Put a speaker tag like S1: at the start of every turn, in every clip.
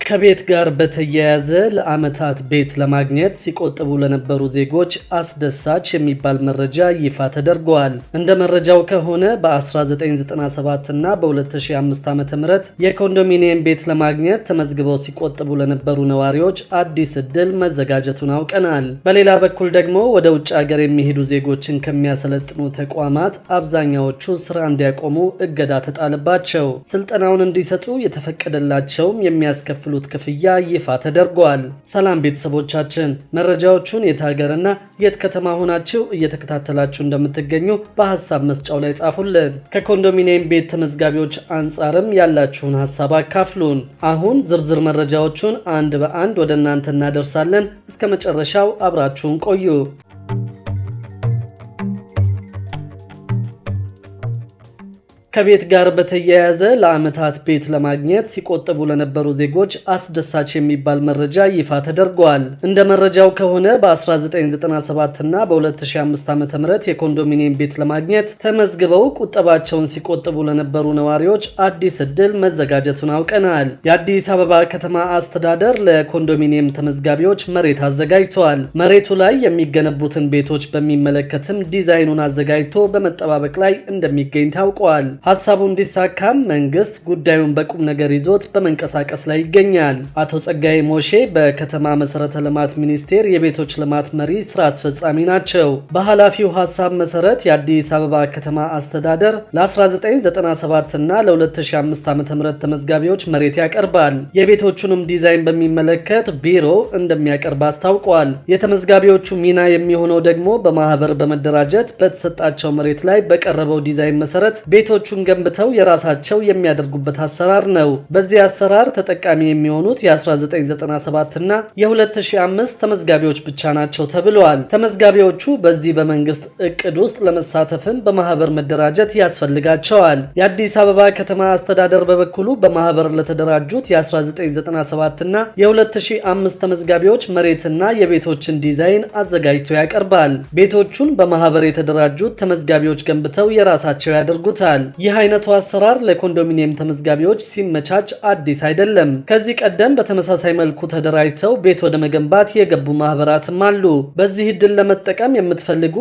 S1: ከቤት ጋር በተያያዘ ለዓመታት ቤት ለማግኘት ሲቆጥቡ ለነበሩ ዜጎች አስደሳች የሚባል መረጃ ይፋ ተደርጓል። እንደ መረጃው ከሆነ በ1997 እና በ2005 ዓ.ም የኮንዶሚኒየም ቤት ለማግኘት ተመዝግበው ሲቆጥቡ ለነበሩ ነዋሪዎች አዲስ እድል መዘጋጀቱን አውቀናል። በሌላ በኩል ደግሞ ወደ ውጭ ሀገር የሚሄዱ ዜጎችን ከሚያሰለጥኑ ተቋማት አብዛኛዎቹ ስራ እንዲያቆሙ እገዳ ተጣለባቸው። ስልጠናውን እንዲሰጡ የተፈቀደላቸውም የሚያስከፍሉት ክፍያ ይፋ ተደርጓል። ሰላም ቤተሰቦቻችን፣ መረጃዎቹን የት ሀገርና የት ከተማ ሆናችሁ እየተከታተላችሁ እንደምትገኙ በሐሳብ መስጫው ላይ ጻፉልን። ከኮንዶሚኒየም ቤት ተመዝጋቢዎች አንጻርም ያላችሁን ሐሳብ አካፍሉን። አሁን ዝርዝር መረጃዎቹን አንድ በአንድ ወደ እናንተ እናደርሳለን። እስከ መጨረሻው አብራችሁን ቆዩ። ከቤት ጋር በተያያዘ ለዓመታት ቤት ለማግኘት ሲቆጥቡ ለነበሩ ዜጎች አስደሳች የሚባል መረጃ ይፋ ተደርጓል። እንደ መረጃው ከሆነ በ1997 እና በ2005 ዓ.ም የኮንዶሚኒየም ቤት ለማግኘት ተመዝግበው ቁጠባቸውን ሲቆጥቡ ለነበሩ ነዋሪዎች አዲስ እድል መዘጋጀቱን አውቀናል። የአዲስ አበባ ከተማ አስተዳደር ለኮንዶሚኒየም ተመዝጋቢዎች መሬት አዘጋጅቷል። መሬቱ ላይ የሚገነቡትን ቤቶች በሚመለከትም ዲዛይኑን አዘጋጅቶ በመጠባበቅ ላይ እንደሚገኝ ታውቋል። ሐሳቡ እንዲሳካም መንግስት ጉዳዩን በቁም ነገር ይዞት በመንቀሳቀስ ላይ ይገኛል። አቶ ጸጋዬ ሞሼ በከተማ መሰረተ ልማት ሚኒስቴር የቤቶች ልማት መሪ ስራ አስፈጻሚ ናቸው። በኃላፊው ሐሳብ መሰረት የአዲስ አበባ ከተማ አስተዳደር ለ1997 እና ለ2005 ዓ.ም ተመዝጋቢዎች መሬት ያቀርባል። የቤቶቹንም ዲዛይን በሚመለከት ቢሮ እንደሚያቀርብ አስታውቋል። የተመዝጋቢዎቹ ሚና የሚሆነው ደግሞ በማህበር በመደራጀት በተሰጣቸው መሬት ላይ በቀረበው ዲዛይን መሰረት ቤቶቹን ገንብተው የራሳቸው የሚያደርጉበት አሰራር ነው። በዚህ አሰራር ተጠቃሚ የሚሆኑት የ1997 እና የ2005 ተመዝጋቢዎች ብቻ ናቸው ተብለዋል። ተመዝጋቢዎቹ በዚህ በመንግስት እቅድ ውስጥ ለመሳተፍም በማህበር መደራጀት ያስፈልጋቸዋል። የአዲስ አበባ ከተማ አስተዳደር በበኩሉ በማህበር ለተደራጁት የ1997 እና የ2005 ተመዝጋቢዎች መሬትና የቤቶችን ዲዛይን አዘጋጅቶ ያቀርባል። ቤቶቹን በማህበር የተደራጁት ተመዝጋቢዎች ገንብተው የራሳቸው ያደርጉታል። ይህ አይነቱ አሰራር ለኮንዶሚኒየም ተመዝጋቢዎች ሲመቻች አዲስ አይደለም። ከዚህ ቀደም በተመሳሳይ መልኩ ተደራጅተው ቤት ወደ መገንባት የገቡ ማህበራትም አሉ። በዚህ እድል ለመጠቀም የምትፈልጉ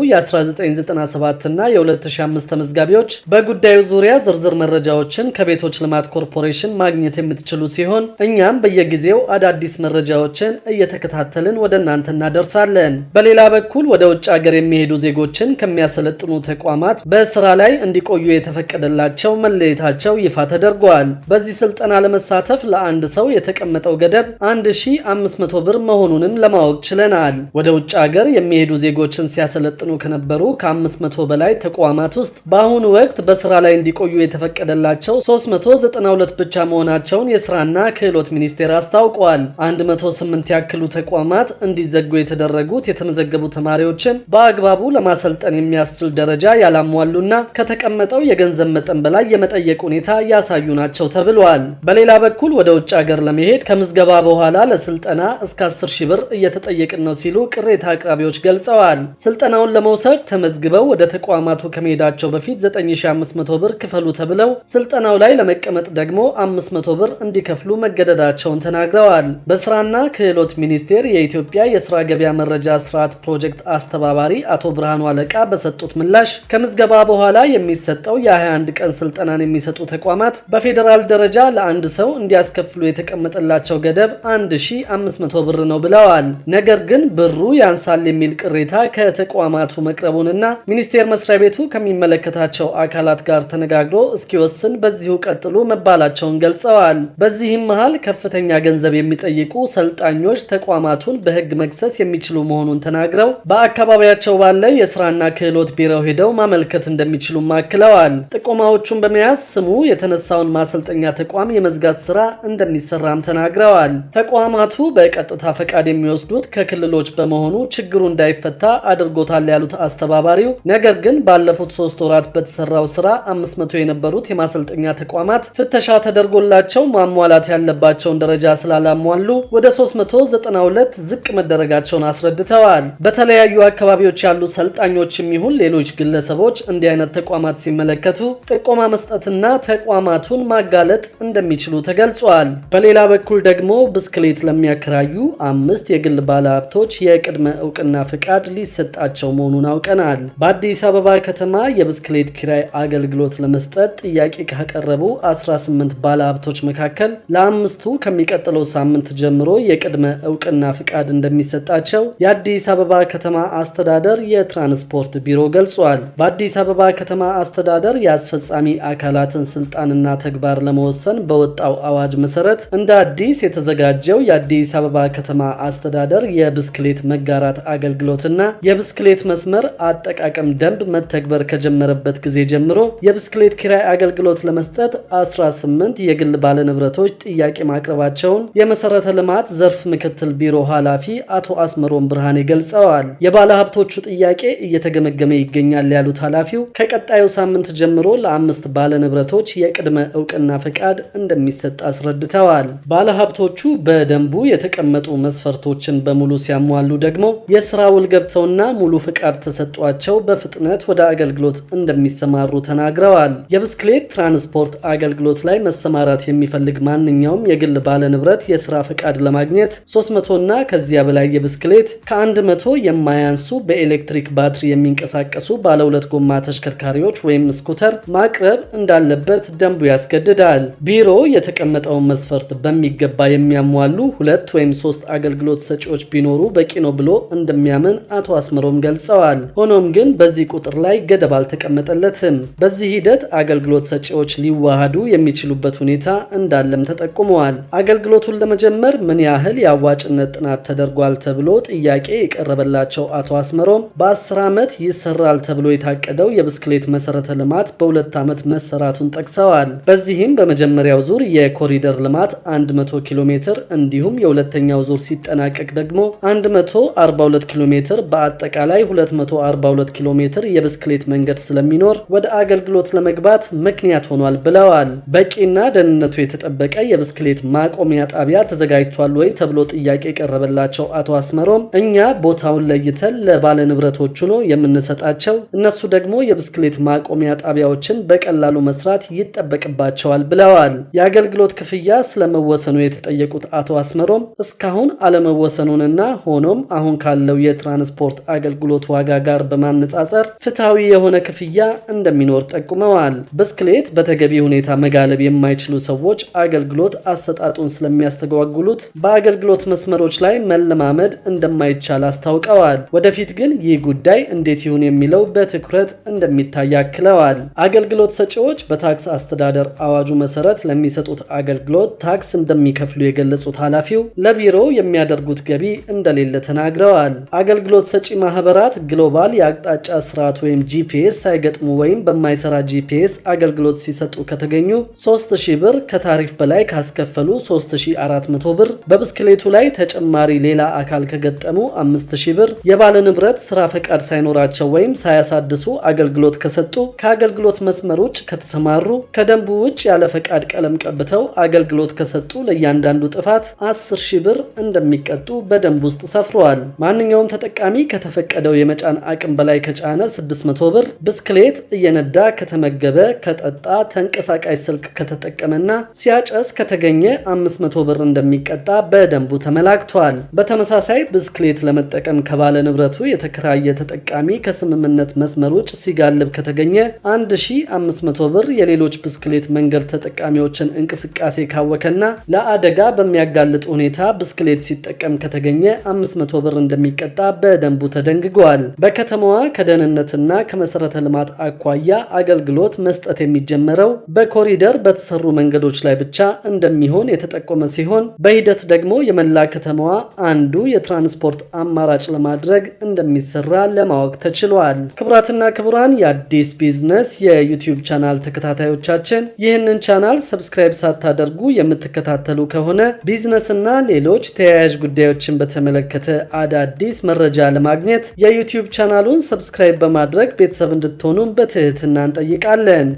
S1: የ1997 እና የ2005 ተመዝጋቢዎች በጉዳዩ ዙሪያ ዝርዝር መረጃዎችን ከቤቶች ልማት ኮርፖሬሽን ማግኘት የምትችሉ ሲሆን እኛም በየጊዜው አዳዲስ መረጃዎችን እየተከታተልን ወደ እናንተ እናደርሳለን። በሌላ በኩል ወደ ውጭ ሀገር የሚሄዱ ዜጎችን ከሚያሰለጥኑ ተቋማት በስራ ላይ እንዲቆዩ የተፈቀደላቸው መለየታቸው ይፋ ተደርጓል። በዚህ ስልጠና ለመሳተፍ ለአንድ ሰው የተቀመጠው ገደብ 1500 ብር መሆኑንም ለማወቅ ችለናል። ወደ ውጭ ሀገር የሚሄዱ ዜጎችን ሲያሰለጥኑ ከነበሩ ከ500 በላይ ተቋማት ውስጥ በአሁኑ ወቅት በስራ ላይ እንዲቆዩ የተፈቀደላቸው 392 ብቻ መሆናቸውን የስራና ክህሎት ሚኒስቴር አስታውቋል። 108 ያክሉ ተቋማት እንዲዘጉ የተደረጉት የተመዘገቡ ተማሪዎችን በአግባቡ ለማሰልጠን የሚያስችል ደረጃ ያላሟሉና ከተቀመጠው የገንዘብ መጠን በላይ የመጠየቅ ሁኔታ ያሳዩ ናቸው ተብሏል። በሌላ በኩል ወደ ውጭ ሀገር ለመሄድ ከምዝገባ በኋላ ለስልጠና እስከ 10,000 ብር እየተጠየቅን ነው ሲሉ ቅሬታ አቅራቢዎች ገልጸዋል። ስልጠናውን ለመውሰድ ተመዝግበው ወደ ተቋማቱ ከመሄዳቸው በፊት 9500 ብር ክፈሉ ተብለው ስልጠናው ላይ ለመቀመጥ ደግሞ 500 ብር እንዲከፍሉ መገደዳቸውን ተናግረዋል። በስራና ክህሎት ሚኒስቴር የኢትዮጵያ የስራ ገበያ መረጃ ስርዓት ፕሮጀክት አስተባባሪ አቶ ብርሃኑ አለቃ በሰጡት ምላሽ ከምዝገባ በኋላ የሚሰጠው የ21 ቀን ስልጠናን የሚሰጡ ተቋማት በፌዴራል ደረጃ ለአንድ ሰው እንዲያስከፍሉ የተቀመጠላቸው ገደብ 1500 ብር ነው ብለዋል። ነገር ግን ብሩ ያንሳል የሚል ቅሬታ ከተቋማቱ መቅረቡንና ሚኒስቴር መስሪያ ቤቱ ከሚመለከታቸው አካላት ጋር ተነጋግሮ እስኪወስን በዚሁ ቀጥሉ መባላቸውን ገልጸዋል። በዚህም መሃል ከፍተኛ ገንዘብ የሚጠይቁ ሰልጣኞች ተቋማቱን በሕግ መክሰስ የሚችሉ መሆኑን ተናግረው በአካባቢያቸው ባለ የስራና ክህሎት ቢሮ ሄደው ማመልከት እንደሚችሉ አክለዋል። ጥቆማዎቹን በመያዝ ስሙ የተነሳውን ማሰልጠኛ ተቋም የመዝጋት ስራ እንደሚሰራም ተናግረዋል። ተቋማቱ በቀጥታ ፈቃድ የሚወስዱት ከክልሎች በመሆኑ ችግሩ እንዳይፈታ አድርጎታል ያሉት አስተባባሪው፣ ነገር ግን ባለፉት 3 ወራት በተሰራው ስራ 500 የነበሩት የማሰልጠኛ ተቋማት ፍተሻ ተደርጎላቸው ማሟላት ያለባቸውን ደረጃ ስላላሟሉ ወደ 392 ዝቅ መደረጋቸውን አስረድተዋል። በተለያዩ አካባቢዎች ያሉ ሰልጣኞችም ይሁን ሌሎች ግለሰቦች እንዲህ አይነት ተቋማት ሲመለከቱ ጥቆማ መስጠትና ተቋማቱን ማጋለጥ እንደሚችሉ ተገልጿል። በሌላ በኩል ደግሞ ብስክሌት ለሚያከራዩ 5 የግል ባለሀብቶች የቅድመ እውቅና ፍቃድ ሊሰጣቸው መሆኑን አውቀናል። በአዲስ አበባ ከተማ የብስክሌት ኪራይ አገልግሎት ለመስጠት ጥያቄ ካቀረቡ 18 ባለሀብቶች መካከል ለአምስቱ ከሚቀጥለው ሳምንት ጀምሮ የቅድመ እውቅና ፍቃድ እንደሚሰጣቸው የአዲስ አበባ ከተማ አስተዳደር የትራንስፖርት ቢሮ ገልጿል። በአዲስ አበባ ከተማ አስተዳደር የአስፈጻሚ አካላትን ስልጣንና ተግባር ለመወሰን በወጣው አዋጅ መሰረት እንደ አዲስ የተዘጋጀው የአዲስ አበባ ከተማ አስተዳደር የብስክሌት መጋራት አገልግሎትና የብስክሌት መስመር አጠቃቀም ደንብ መተግበር ከጀመረበት ጊዜ ጀምሮ የብስክሌት ኪራይ አገልግሎት ለመስጠት 18 የግል ባለንብረቶች ጥያቄ ማቅረባቸውን የመሰረተ ልማት ዘርፍ ምክትል ቢሮ ኃላፊ አቶ አስመሮም ብርሃኔ ገልጸዋል። የባለሀብቶቹ ጥያቄ እየተገመገመ ይገኛል ያሉት ኃላፊው ከቀጣዩ ሳምንት ጀምሮ ለ5 ባለንብረቶች የቅድመ እውቅና ፍቃድ እንደሚሰጥ አስረድተዋል። ባለሀብቶቹ በደንቡ የተቀመጡ መስፈርቶችን በሙሉ ሲያሟሉ ደግሞ የስራ ውል ገብተውና ሙሉ ፍቃድ ተሰጧቸው በፍጥነት ወደ አገልግሎት እንደሚሰማሩ ተናግረዋል። የብስክሌት ትራንስፖርት አገልግሎት ላይ መሰማራት የሚፈልግ ማንኛውም የግል ባለንብረት የስራ ፍቃድ ለማግኘት 300 እና ከዚያ በላይ የብስክሌት ከ100 የማያንሱ በኤሌክትሪክ ባትሪ የሚንቀሳቀሱ ባለ 2 ጎማ ተሽከርካሪዎች ወይም ስኩተር ማቅረብ እንዳለበት ደንቡ ያስገድዳል። ቢሮ የተቀመጠውን መስፈርት በሚገባ የሚያሟሉ 2 ወይም 3 አገልግሎት ሰጪዎች ቢኖሩ በቂ ነው ብሎ እንደሚያምን አቶ አስመሮም ገልጸዋል። ሆኖም ግን በዚህ ቁጥር ላይ ገደብ አልተቀመጠለትም። በዚህ ሂደት አገልግሎት ሰጪዎች ሊዋሃዱ የሚችሉበት ሁኔታ እንዳለም ተጠቁመዋል። አገልግሎቱን ለመጀመር ምን ያህል የአዋጭነት ጥናት ተደርጓል ተብሎ ጥያቄ የቀረበላቸው አቶ አስመሮም በ10 ዓመት ይሰራል ተብሎ የታቀደው የብስክሌት መሰረተ ልማት በ2 ዓመት መሰራቱን ጠቅሰዋል። በዚህም በመጀመሪያው ዙር የኮሪደር ልማት 100 ኪሎ ሜትር እንዲሁም የሁለተኛው ዙር ሲጠናቀቅ ደግሞ 142 ኪሎ ሜትር በአጠቃላይ 242 ኪሎ ሜትር የብስክሌት መንገድ ስለሚኖር ወደ አገልግሎት ለመግባት ምክንያት ሆኗል ብለዋል። በቂና ደህንነቱ የተጠበቀ የብስክሌት ማቆሚያ ጣቢያ ተዘጋጅቷል ወይ ተብሎ ጥያቄ የቀረበላቸው አቶ አስመሮም እኛ ቦታውን ለይተን ለባለ ንብረቶቹ ነው የምንሰጣቸው፣ እነሱ ደግሞ የብስክሌት ማቆሚያ ጣቢያዎችን በቀላሉ መስራት ይጠበቅባቸዋል ብለዋል። የአገልግሎት ክፍያ ስለመወሰኑ የተጠየቁት አቶ አስመሮም እስካሁን አለመወሰኑንና ሆኖም አሁን ካለው የትራንስፖርት አገልግሎት ዋጋ ጋር በማነጻጸር ፍትሃዊ የሆነ ክፍያ እንደሚኖር ጠቁመዋል። ብስክሌት በተገቢ ሁኔታ መጋለብ የማይችሉ ሰዎች አገልግሎት አሰጣጡን ስለሚያስተጓጉሉት በአገልግሎት መስመሮች ላይ መለማመድ እንደማይቻል አስታውቀዋል። ወደፊት ግን ይህ ጉዳይ እንዴት ይሁን የሚለው በትኩረት እንደሚታይ አክለዋል። አገልግሎት ሰጪዎች በታክስ አስተዳደር አዋጁ መሰረት ለሚሰጡት አገልግሎት ታክስ እንደሚከፍሉ የገለጹት ኃላፊው ለቢሮው የሚያደርጉት ገቢ እንደሌለ ተናግረዋል። አገልግሎት ሰጪ ማህበራት ግሎባል የአቅጣጫ ስርዓት ወይም ጂፒኤስ ሳይገጥሙ ወይም በማይሰራ ጂፒኤስ አገልግሎት ሲሰጡ ከተገኙ 3000 ብር፣ ከታሪፍ በላይ ካስከፈሉ 3400 ብር፣ በብስክሌቱ ላይ ተጨማሪ ሌላ አካል ከገጠሙ 5000 ብር፣ የባለ ንብረት ስራ ፈቃድ ሳይኖራቸው ወይም ሳያሳድሱ አገልግሎት ከሰጡ፣ ከአገልግሎት መስመር ውጭ ከተሰማሩ፣ ከደንቡ ውጭ ያለ ፈቃድ ቀለም ቀብተው አገልግሎት ከሰጡ ለእያንዳንዱ ጥፋት 10000 ብር እንደሚቀጡ በደንብ ውስጥ ሰፍሯል። ማንኛውም ተጠቃሚ ከተፈቀደው የመጫን አቅም በላይ ከጫነ 600 ብር፣ ብስክሌት እየነዳ ከተመገበ፣ ከጠጣ፣ ተንቀሳቃሽ ስልክ ከተጠቀመና ሲያጨስ ከተገኘ 500 ብር እንደሚቀጣ በደንቡ ተመላክቷል። በተመሳሳይ ብስክሌት ለመጠቀም ከባለ ንብረቱ የተከራየ ተጠቃሚ ከስምምነት መስመር ውጭ ሲጋልብ ከተገኘ 1500 ብር፣ የሌሎች ብስክሌት መንገድ ተጠቃሚዎችን እንቅስቃሴ ካወከና ለአደጋ በሚያጋልጥ ሁኔታ ብስክሌት ሲጠቀም ከተገኘ 500 ብር እንደሚቀጣ በደንቡ ተደንግጓል። በከተማዋ ከደህንነትና ከመሰረተ ልማት አኳያ አገልግሎት መስጠት የሚጀመረው በኮሪደር በተሰሩ መንገዶች ላይ ብቻ እንደሚሆን የተጠቆመ ሲሆን በሂደት ደግሞ የመላ ከተማዋ አንዱ የትራንስፖርት አማራጭ ለማድረግ እንደሚሰራ ለማወቅ ተችሏል። ክቡራትና ክቡራን የአዲስ ቢዝነስ የዩቲዩብ ቻናል ተከታታዮቻችን ይህንን ቻናል ሰብስክራይብ ሳታደርጉ የምትከታተሉ ከሆነ ቢዝነስና ሌሎች ተያያዥ ጉዳዮችን በተመለከተ አዳዲስ መረጃ ለማግኘት የዩቲዩብ ቻናሉን ሰብስክራይብ በማድረግ ቤተሰብ እንድትሆኑን በትህትና እንጠይቃለን።